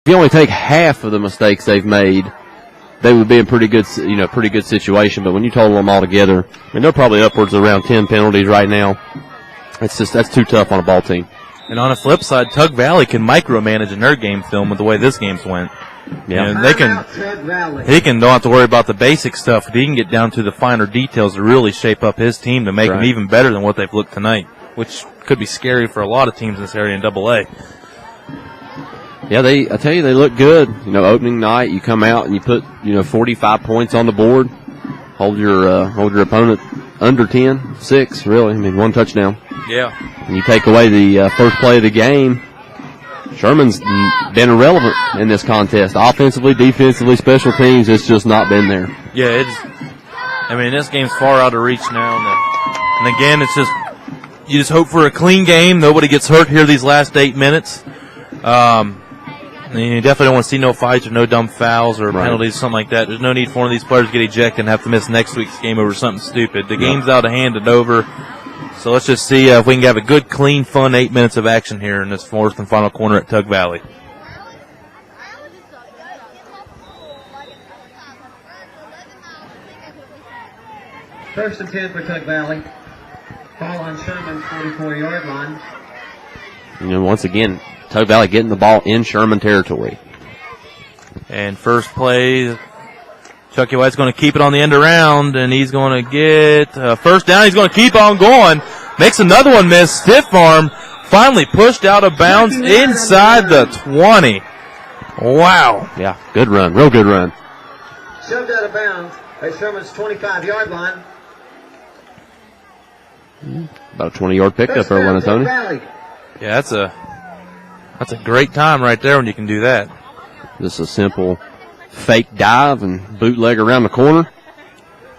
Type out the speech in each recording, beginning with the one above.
If you only take half of the mistakes they've made, they would be in pretty good situation. But when you total them all together, I mean, they're probably upwards of around 10 penalties right now. That's too tough on a ball team. And on the flip side, Tug Valley can micromanage in their game film with the way this game's went. Yeah, and don't have to worry about the basic stuff. He can get down to the finer details to really shape up his team to make them even better than what they've looked tonight, which could be scary for a lot of teams in this area in AA. Yeah, I tell you, they look good. Opening night, you come out and you put 45 points on the board, hold your opponent under 10, 6 really. I mean, 1 touchdown. Yeah. And you take away the first play of the game. Sherman's been irrelevant in this contest. Offensively, defensively, special teams, it's just not been there. Yeah, this game's far out of reach now. And again, you just hope for a clean game. Nobody gets hurt here these last 8 minutes. And you definitely don't want to see no fights or no dumb fouls or penalties, something like that. There's no need for one of these players to get ejected and have to miss next week's game over something stupid. The game's out of hand and over. So let's just see if we can have a good, clean, fun 8 minutes of action here in this fourth and final corner at Tug Valley. First and 10 for Tug Valley. Ball on Sherman's 44-yard line. Once again, Tug Valley getting the ball in Sherman territory. And first play, Chucky White's going to keep it on the end around, and he's going to get first down. He's going to keep on going. Makes another one miss. Stiff arm. Finally pushed out of bounds inside the 20. Wow. Yeah, good run. Real good run. Shoved out of bounds at Sherman's 25-yard line. About a 20-yard pickup there, wasn't it, Tony? Yeah, that's a great time right there when you can do that. Just a simple fake dive and bootleg around the corner.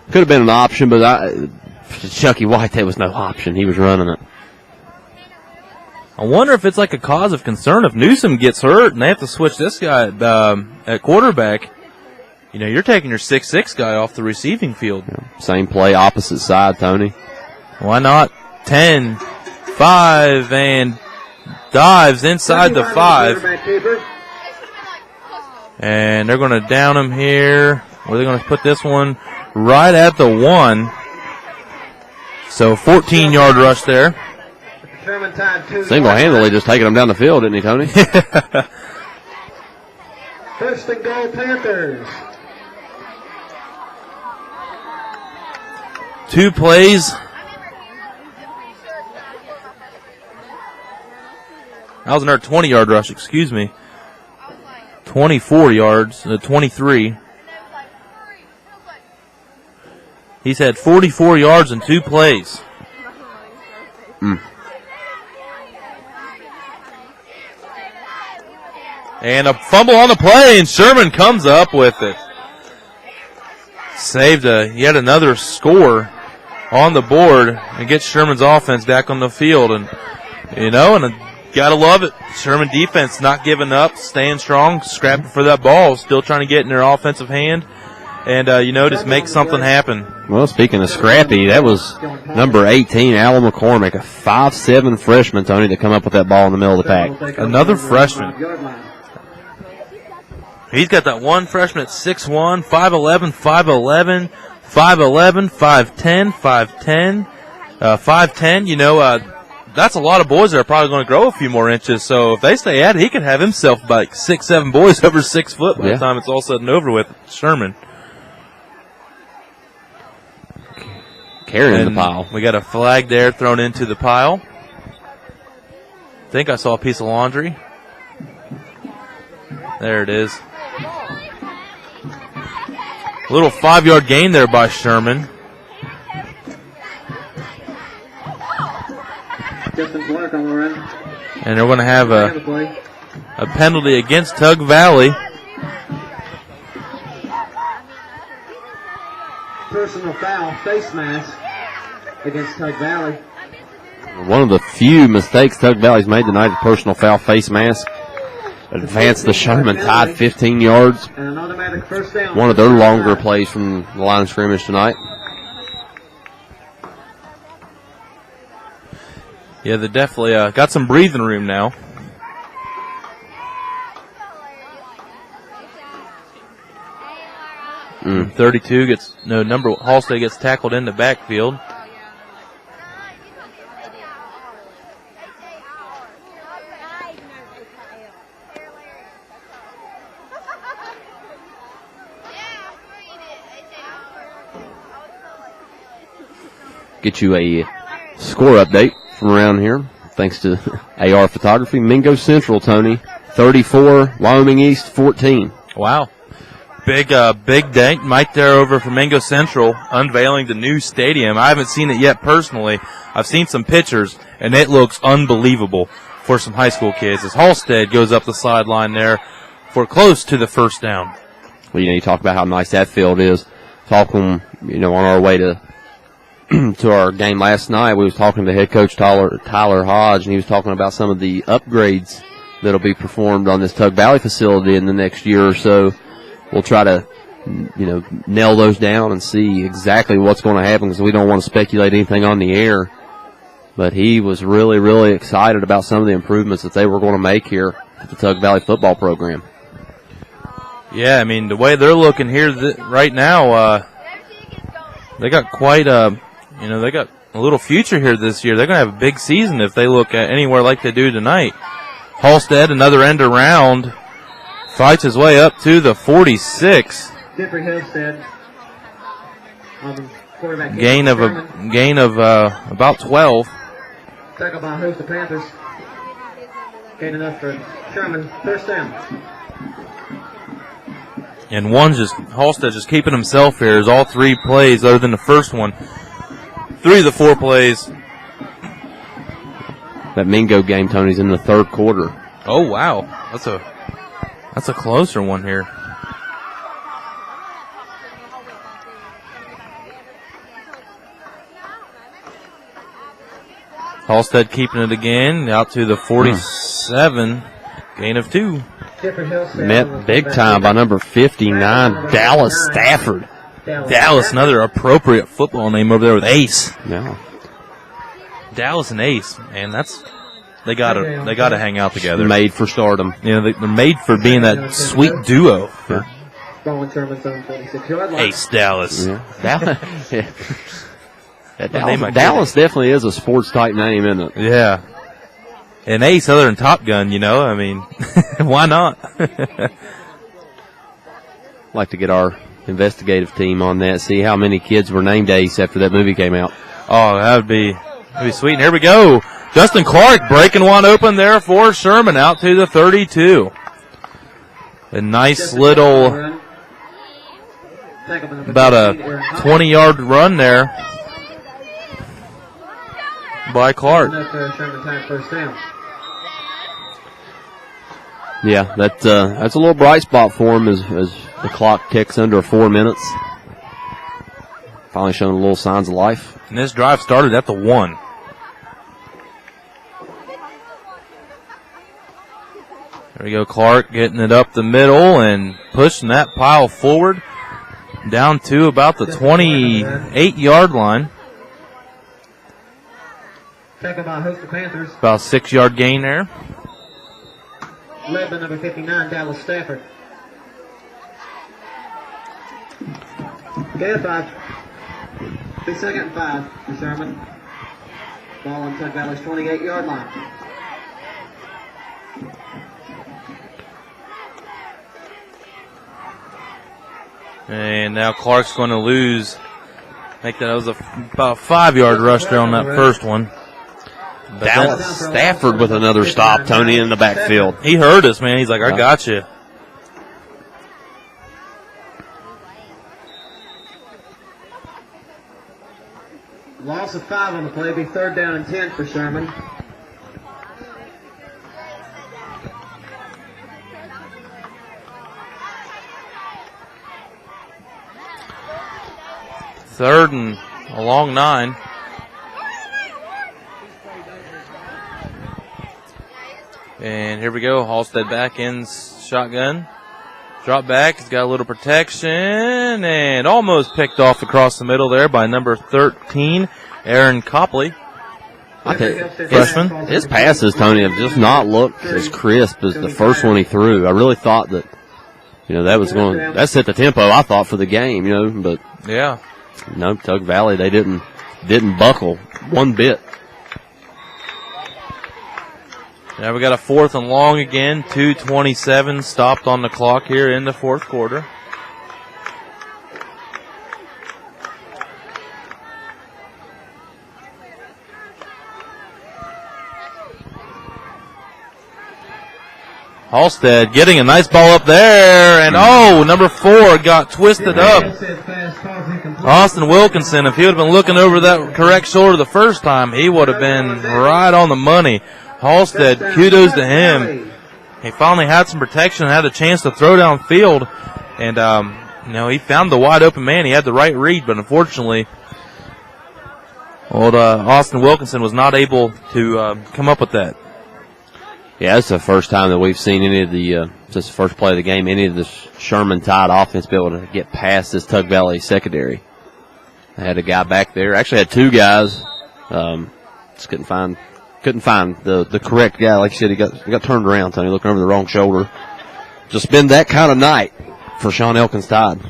Could have been an option, but Chucky White, there was no option. He was running it. I wonder if it's like a cause of concern if Newsom gets hurt and they have to switch this guy at quarterback. You're taking your 6'6" guy off the receiving field. Yeah, same play, opposite side, Tony. Why not? 10, 5, and dives inside the 5. And they're going to down him here. Where are they going to put this one? Right at the 1. So 14-yard rush there. Single-handedly just taking them down the field, didn't he, Tony? First and goal, Panthers. 2 plays. That was another 20-yard rush, excuse me. 24 yards, 23. He's had 44 yards in 2 plays. And a fumble on the play, and Sherman comes up with it. Saved yet another score on the board and gets Sherman's offense back on the field. And, gotta love it. Sherman defense not giving up, staying strong, scrapping for that ball, still trying to get in their offensive hand. And, just make something happen. Well, speaking of scrappy, that was number 18, Alan McCormick, a 5'7" freshman, Tony, to come up with that ball in the middle of the pack. Another freshman. He's got that one freshman at 6'1", 5'11", 5'11", 5'11", 5'10", 5'10", 5'10". That's a lot of boys that are probably going to grow a few more inches. So if they stay at it, he could have himself about 6-7 boys over 6 foot by the time it's all said and over with. Sherman. Carrying the pile. We got a flag there thrown into the pile. I think I saw a piece of laundry. There it is. A little 5-yard gain there by Sherman. And they're going to have a penalty against Tug Valley. Personal foul, face mask against Tug Valley. One of the few mistakes Tug Valley's made tonight, a personal foul, face mask. Advance the Sherman tied 15 yards. One of their longer plays from the line of scrimmage tonight. Yeah, they definitely got some breathing room now. 32 Halstead gets tackled in the backfield. Get you a score update from around here, thanks to AR Photography. Mingo Central, Tony, 34, Wyoming East, 14. Wow. Big day right there over for Mingo Central, unveiling the new stadium. I haven't seen it yet personally. I've seen some pictures, and it looks unbelievable for some high school kids as Halstead goes up the sideline there for close to the first down. Well, you talk about how nice that field is. Talking, on our way to our game last night, we was talking to head coach Tyler Hodge, and he was talking about some of the upgrades that'll be performed on this Tug Valley facility in the next year or so. We'll try to, nail those down and see exactly what's going to happen because we don't want to speculate anything on the air. But he was really, really excited about some of the improvements that they were going to make here at the Tug Valley football program. Yeah, I mean, the way they're looking here right now, they got quite they got a little future here this year. They're going to have a big season if they look at anywhere like they do tonight. Halstead, another end around, fights his way up to the 46. Jeffrey Halstead on the quarterback. Gain of about 12. Tackle by host the Panthers. Gain enough for Sherman. First down. And Halstead just keeping himself here as all 3 plays, other than the first one. 3 of the 4 plays. That Mingo game, Tony's in the third quarter. Oh, wow. That's a closer one here. Halstead keeping it again, out to the 47, gain of 2. Met big time by number 59, Dallas Stafford. Dallas, another appropriate football name over there with Ace. Yeah. Dallas and Ace, man, they gotta hang out together. Made for stardom. They're made for being that sweet duo. Ace Dallas. Yeah. Dallas definitely is a sports type name, isn't it? Yeah. And Ace, other than Top Gun, I mean, why not? Like to get our investigative team on that, see how many kids were named Ace after that movie came out. Oh, that'd be sweet. And here we go. Justin Clark breaking one open there for Sherman out to the 32. A nice little, about a 20-yard run there by Clark. Yeah, that's a little bright spot for him as the clock ticks under 4 minutes. Finally showing a little signs of life. And this drive started at the 1. There we go, Clark getting it up the middle and pushing that pile forward down to about the 28-yard line. About a 6-yard gain there. Led by number 59, Dallas Stafford. Gain of 5. 2nd and 5 for Sherman. Ball on Tug Valley's 28-yard line. And now Clark's going to lose. I think that was about a 5-yard rush there on that first one. Dallas Stafford with another stop, Tony, in the backfield. He heard us, man. He's like, I got you. Loss of 5 on the play. Be 3rd down and 10 for Sherman. Third and a long 9. And here we go. Halstead back in shotgun. Drop back. He's got a little protection and almost picked off across the middle there by number 13, Aaron Copley. Freshman. His passes, Tony, have just not looked as crisp as the first one he threw. I really thought that that set the tempo, I thought, for the game, but Yeah. no, Tug Valley, they didn't buckle one bit. Now we got a 4th and long again. 2:27 stopped on the clock here in the 4th quarter. Halstead getting a nice ball up there, and number 4 got twisted up. Austin Wilkinson, if he would have been looking over that correct shoulder the first time, he would have been right on the money. Halstead, kudos to him. He finally had some protection, had a chance to throw downfield, and he found the wide open man. He had the right read, but unfortunately, Austin Wilkinson was not able to come up with that. Yeah, it's the first time that we've seen any of just the first play of the game, any of the Sherman Tide offense be able to get past this Tug Valley secondary. They had a guy back there. Actually had 2 guys. Just couldn't find the correct guy. Like you said, he got turned around, Tony, looking over the wrong shoulder. Just been that kind of night for Sean Elkins Tide.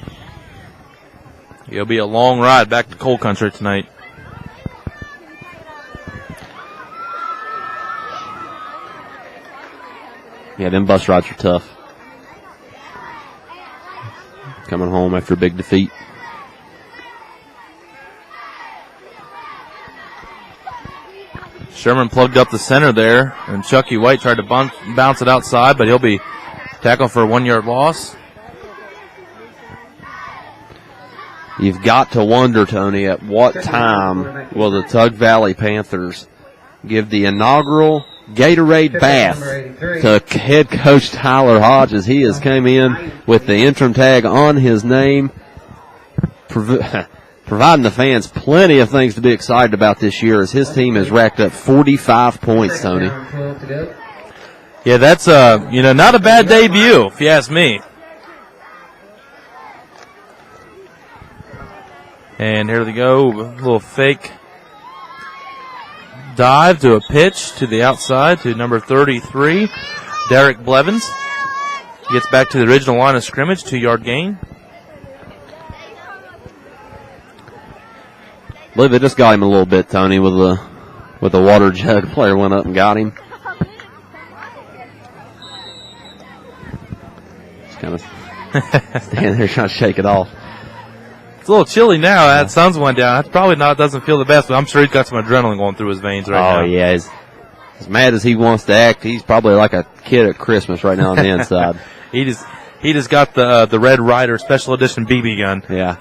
It'll be a long ride back to coal country tonight. Yeah, them bus rides are tough. Coming home after a big defeat. Sherman plugged up the center there, and Chucky White tried to bounce it outside, but he'll be tackled for a 1-yard loss. You've got to wonder, Tony, at what time will the Tug Valley Panthers give the inaugural Gatorade bath to head coach Tyler Hodges. He has come in with the interim tag on his name, providing the fans plenty of things to be excited about this year as his team has racked up 45 points, Tony. Yeah, that's not a bad debut, if you ask me. And here we go, a little fake dive to a pitch to the outside to number 33, Derek Blevins. Gets back to the original line of scrimmage, 2-yard gain. I believe they just got him a little bit, Tony, with the water jug. The player went up and got him. Just kind of standing there trying to shake it off. It's a little chilly now. That sun's went down. That's probably doesn't feel the best, but I'm sure he's got some adrenaline going through his veins right now. Oh, yeah. As mad as he wants to act, he's probably like a kid at Christmas right now on the inside. He just got the Red Ryder Special Edition BB gun. Yeah.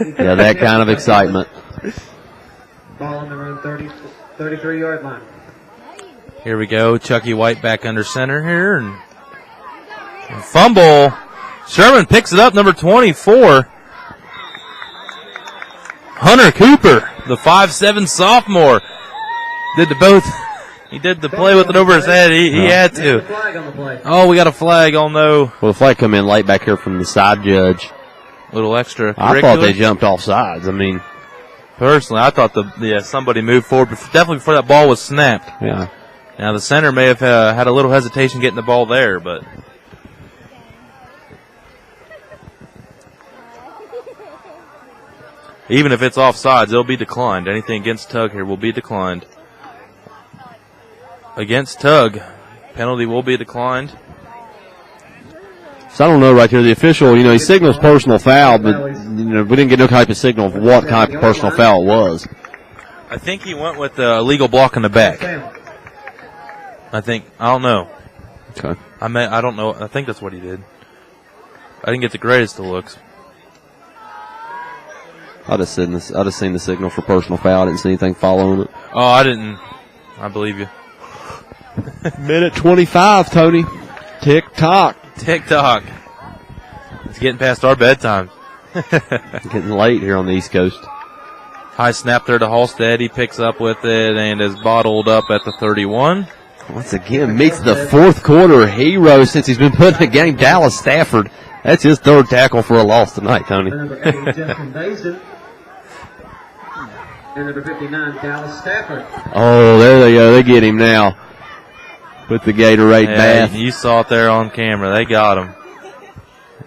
Yeah, that kind of excitement. Ball on the run, 33-yard line. Here we go. Chucky White back under center here. And fumble. Sherman picks it up, number 24. Hunter Cooper, the 5'7" sophomore, he did the play with it over his head. He had to. Oh, we got a flag. Oh, no. Well, the flag come in late back here from the side judge. Little extra. I thought they jumped off sides. I mean, personally, I thought somebody moved forward, definitely before that ball was snapped. Yeah. Now, the center may have had a little hesitation getting the ball there, but. Even if it's offsides, it'll be declined. Anything against Tug here will be declined. Against Tug, penalty will be declined. So I don't know right here. The official, he signals personal foul, but we didn't get no type of signal of what type of personal foul it was. I think he went with the illegal block in the back. I don't know. Okay. I don't know. I think that's what he did. I didn't get the greatest of looks. I just seen the signal for personal foul. I didn't see anything following it. Oh, I didn't. I believe you. Minute 25, Tony. Tick-tock. Tick-tock. It's getting past our bedtime. Getting late here on the East Coast. High snap there to Halstead. He picks up with it and is bottled up at the 31. Once again, meets the fourth quarter hero since he's been put in the game, Dallas Stafford. That's his third tackle for a loss tonight, Tony. Number 8, Justin Basin. And number 59, Dallas Stafford. Oh, there they go. They get him now with the Gatorade bath. You saw it there on camera. They got him.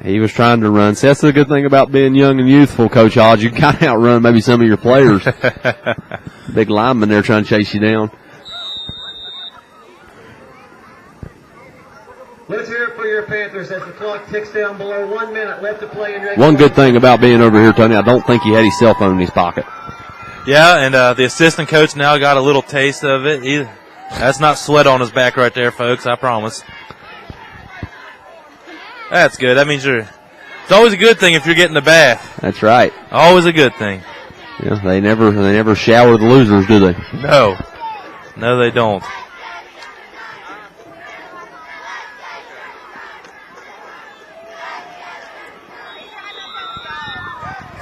He was trying to run. See, that's the good thing about being young and youthful, Coach Hodge. You can kind of outrun maybe some of your players. Big lineman there trying to chase you down. Let's hear it for your Panthers as the clock ticks down below 1 minute left to play in regular. One good thing about being over here, Tony, I don't think he had his cell phone in his pocket. Yeah, and the assistant coach now got a little taste of it. That's not sweat on his back right there, folks, I promise. That's good. That means it's always a good thing if you're getting the bath. That's right. Always a good thing. Yeah, they never shower the losers, do they? No. No, they don't.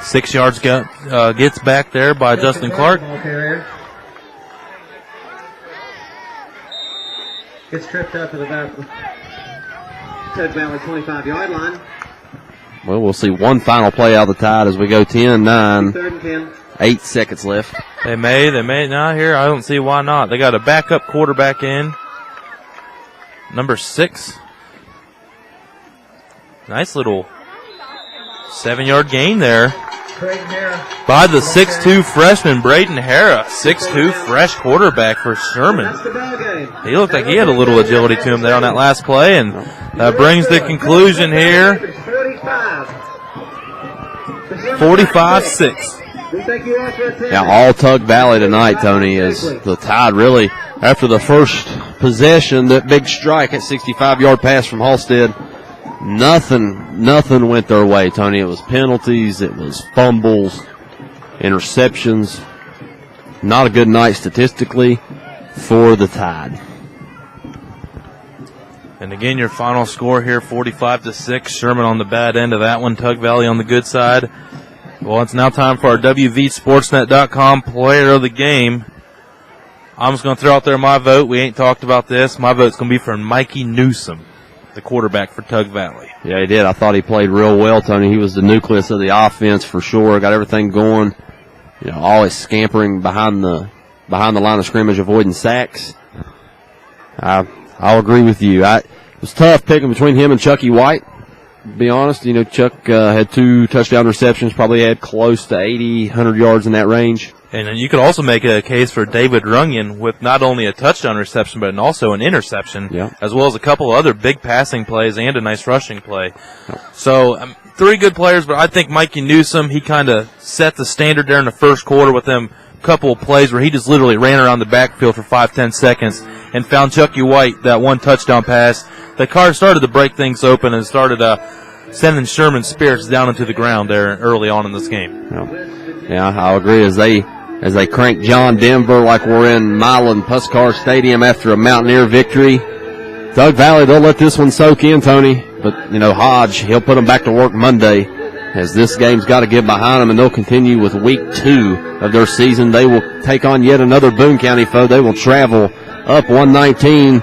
Six yards gets back there by Justin Clark. Gets tripped up at about Tug Valley 25-yard line. Well, we'll see one final play out of the Tide as we go 10-9. 3rd and 10. 8 seconds left. They may not here. I don't see why not. They got a backup quarterback in. Number 6. Nice little 7-yard gain there. By the 6'2 freshman, Braden Hara. 6'2 fresh quarterback for Sherman. He looked like he had a little agility to him there on that last play, and that brings the conclusion here. 45-6. Now, all Tug Valley tonight, Tony, is the Tide really, after the first possession, that big strike at 65-yard pass from Halstead, nothing went their way, Tony. It was penalties, it was fumbles, interceptions. Not a good night statistically for the Tide. And again, your final score here, 45-6. Sherman on the bad end of that one, Tug Valley on the good side. Well, it's now time for our wvsportsnet.com player of the game. I'm just going to throw out there my vote. We ain't talked about this. My vote's going to be for Mikey Newsom, the quarterback for Tug Valley. Yeah, he did. I thought he played real well, Tony. He was the nucleus of the offense for sure. Got everything going. You know, always scampering behind the line of scrimmage, avoiding sacks. I'll agree with you. It was tough picking between him and Chucky White. To be honest, you know, Chuck had 2 touchdown receptions, probably had close to 80, 100 yards in that range. And you could also make a case for David Runyon with not only a touchdown reception, but also an interception, as well as a couple other big passing plays and a nice rushing play. So 3 good players, but I think Mikey Newsom, he kind of set the standard there in the first quarter with them couple of plays where he just literally ran around the backfield for 5-10 seconds and found Chucky White, that 1 touchdown pass. The car started to break things open and started sending Sherman's spirits down into the ground there early on in this game. Yeah, I'll agree. As they crank John Denver like we're in Milan Puskar Stadium after a Mountaineer victory. Tug Valley, they'll let this one soak in, Tony. But, you know, Hodge, he'll put them back to work Monday as this game's got to get behind them, and they'll continue with week 2 of their season. They will take on yet another Boone County foe. They will travel up 119,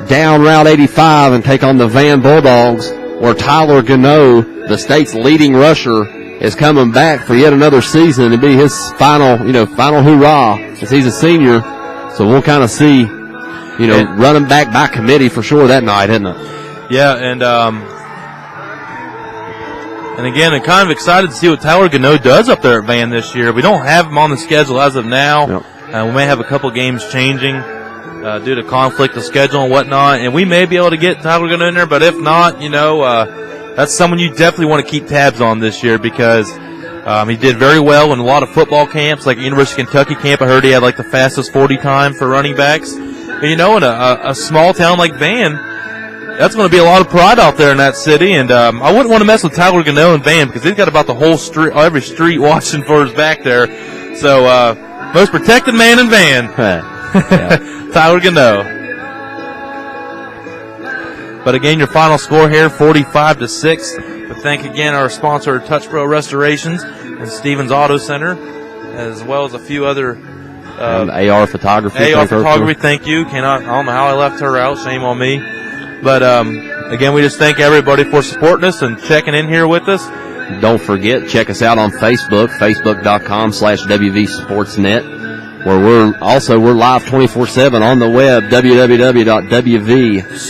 down Route 85, and take on the Van Bulldogs, where Tyler Gano, the state's leading rusher, is coming back for yet another season. It'll be his final hoorah as he's a senior. So we'll kind of see, running back by committee for sure that night, isn't it? Yeah, and again, I'm kind of excited to see what Tyler Gano does up there at Van this year. We don't have him on the schedule as of now. We may have a couple games changing due to conflict of schedule and whatnot, and we may be able to get Tyler Gano in there, but if not, that's someone you definitely want to keep tabs on this year because he did very well in a lot of football camps, like University of Kentucky camp. I heard he had like the fastest 40 time for running backs. But, in a small town like Van, that's going to be a lot of pride out there in that city, and I wouldn't want to mess with Tyler Gano in Van because he's got about the whole street, every street watching for his back there. So, most protected man in Van, Tyler Gano. But again, your final score here, 45-6. But thank again our sponsor, Touch Pro Restorations and Stevens Auto Center, as well as a few other AR Photography. Thank you. I don't know how I left her out. Shame on me. But again, we just thank everybody for supporting us and checking in here with us. Don't forget, check us out on Facebook, facebook.com/WVSportsnet, where we're live 24/7 on the web, www.wv